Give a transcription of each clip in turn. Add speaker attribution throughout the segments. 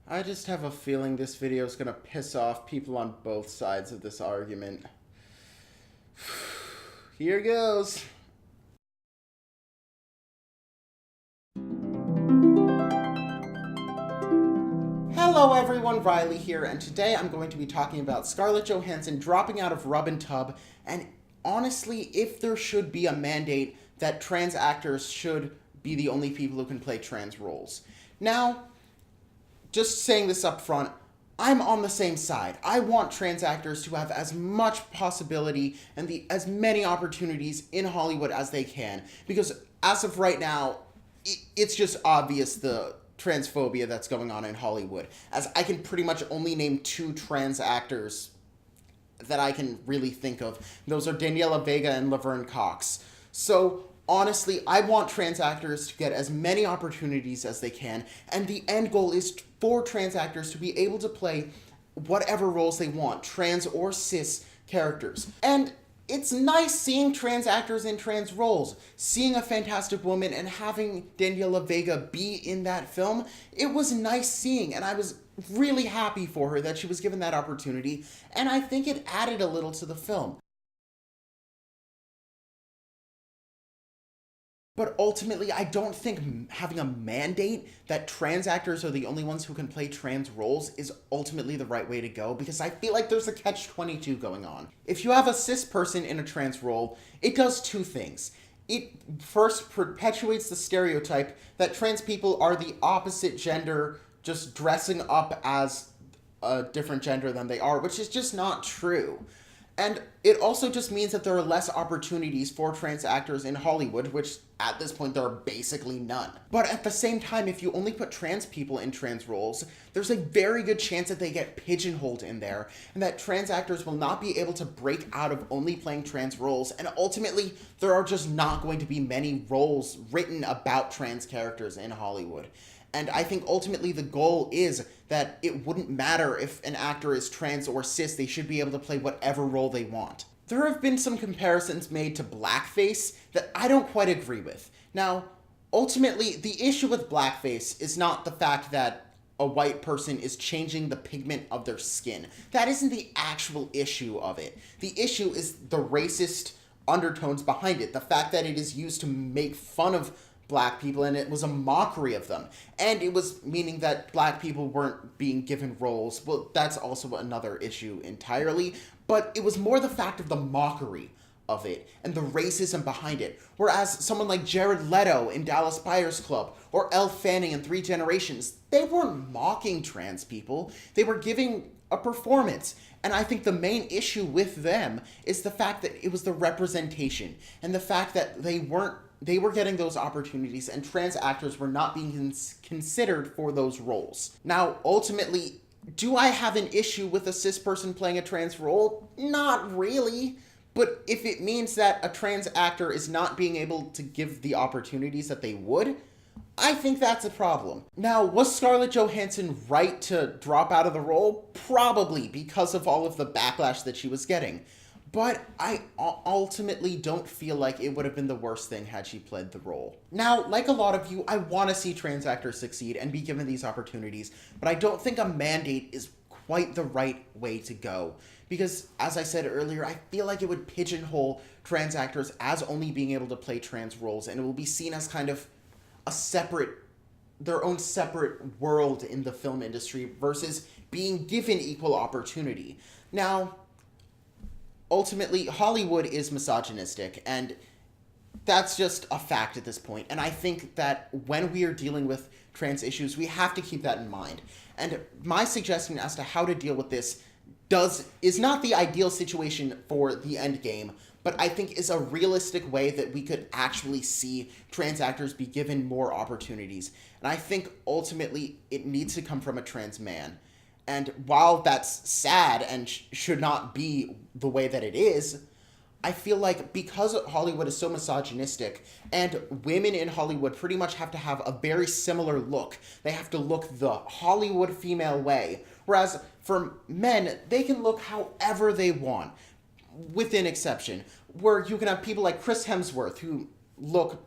Speaker 1: I just have a feeling this video is going to piss off people on both sides of this argument. Here goes. Hello everyone, Riley here, and today I'm going to be talking about Scarlett Johansson dropping out of Rub and Tub, and honestly, if there should be a mandate that trans actors should be the only people who can play trans roles. Now, just saying this up front, I'm on the same side. I want trans actors to have as much possibility and as many opportunities in Hollywood as they can, because as of right now, it's just obvious the transphobia that's going on in Hollywood, as I can pretty much only name two trans actors that I can really think of. Those are Daniela Vega and Laverne Cox. So honestly, I want trans actors to get as many opportunities as they can, and the end goal is for trans actors to be able to play whatever roles they want, trans or cis characters. And it's nice seeing trans actors in trans roles. Seeing A Fantastic Woman and having Daniela Vega be in that film, it was nice seeing, and I was really happy for her that she was given that opportunity, and I think it added a little to the film. But ultimately, I don't think having a mandate that trans actors are the only ones who can play trans roles is ultimately the right way to go, because I feel like there's a catch-22 going on. If you have a cis person in a trans role, it does two things. It first perpetuates the stereotype that trans people are the opposite gender, just dressing up as a different gender than they are, which is just not true. And it also just means that there are less opportunities for trans actors in Hollywood, which at this point there are basically none. But at the same time, if you only put trans people in trans roles, there's a very good chance that they get pigeonholed in there, and that trans actors will not be able to break out of only playing trans roles, and ultimately there are just not going to be many roles written about trans characters in Hollywood. And I think ultimately the goal is that it wouldn't matter if an actor is trans or cis, they should be able to play whatever role they want. There have been some comparisons made to blackface that I don't quite agree with. Now, ultimately, the issue with blackface is not the fact that a white person is changing the pigment of their skin. That isn't the actual issue of it. The issue is the racist undertones behind it. The fact that it is used to make fun of black people, and it was a mockery of them. And it was meaning that black people weren't being given roles. Well, that's also another issue entirely. But it was more the fact of the mockery of it and the racism behind it. Whereas someone like Jared Leto in Dallas Buyers Club or Elle Fanning in Three Generations, they weren't mocking trans people. They were giving a performance. And I think the main issue with them is the fact that it was the representation and the fact that they were getting those opportunities and trans actors were not being considered for those roles. Now, ultimately, do I have an issue with a cis person playing a trans role? Not really. But if it means that a trans actor is not being able to give the opportunities that they would, I think that's a problem. Now, was Scarlett Johansson right to drop out of the role? Probably, because of all of the backlash that she was getting. But I ultimately don't feel like it would have been the worst thing had she played the role. Now, like a lot of you, I want to see trans actors succeed and be given these opportunities, but I don't think a mandate is quite the right way to go. Because, as I said earlier, I feel like it would pigeonhole trans actors as only being able to play trans roles, and it will be seen as kind of their own separate world in the film industry versus being given equal opportunity. Now, ultimately, Hollywood is misogynistic, and that's just a fact at this point. And I think that when we are dealing with trans issues, we have to keep that in mind. And my suggestion as to how to deal with this is not the ideal situation for the end game, but I think is a realistic way that we could actually see trans actors be given more opportunities. And I think ultimately it needs to come from a trans man. And while that's sad and should not be the way that it is, I feel like because Hollywood is so misogynistic and women in Hollywood pretty much have to have a very similar look. They have to look the Hollywood female way. Whereas for men, they can look however they want, within exception. Where you can have people like Chris Hemsworth who look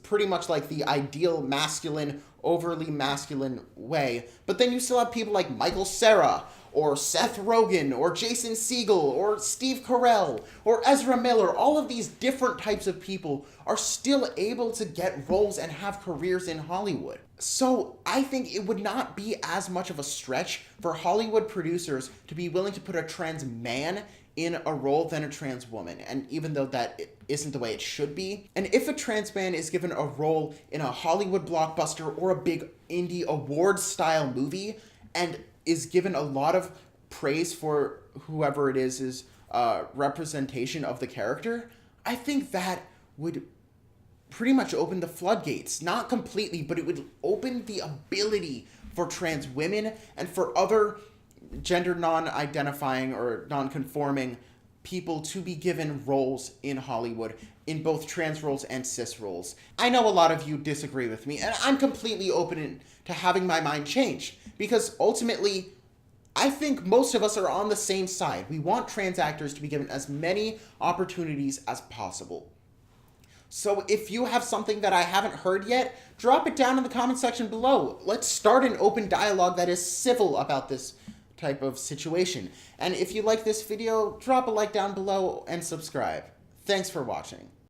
Speaker 1: pretty much like the ideal masculine, overly masculine way. But then you still have people like Michael Cera, or Seth Rogen, or Jason Segel, or Steve Carell, or Ezra Miller. All of these different types of people are still able to get roles and have careers in Hollywood. So I think it would not be as much of a stretch for Hollywood producers to be willing to put a trans man in a role than a trans woman. And even though that isn't the way it should be, and if a trans man is given a role in a Hollywood blockbuster or a big indie award style movie and is given a lot of praise for whoever it is representation of the character, I think that would pretty much open the floodgates. Not completely, but it would open the ability for trans women and for other gender non-identifying or non-conforming people to be given roles in Hollywood, in both trans roles and cis roles. I know a lot of you disagree with me, and I'm completely open to having my mind changed, because ultimately, I think most of us are on the same side. We want trans actors to be given as many opportunities as possible. So if you have something that I haven't heard yet, drop it down in the comment section below. Let's start an open dialogue that is civil about this type of situation. And if you like this video, drop a like down below and subscribe. Thanks for watching.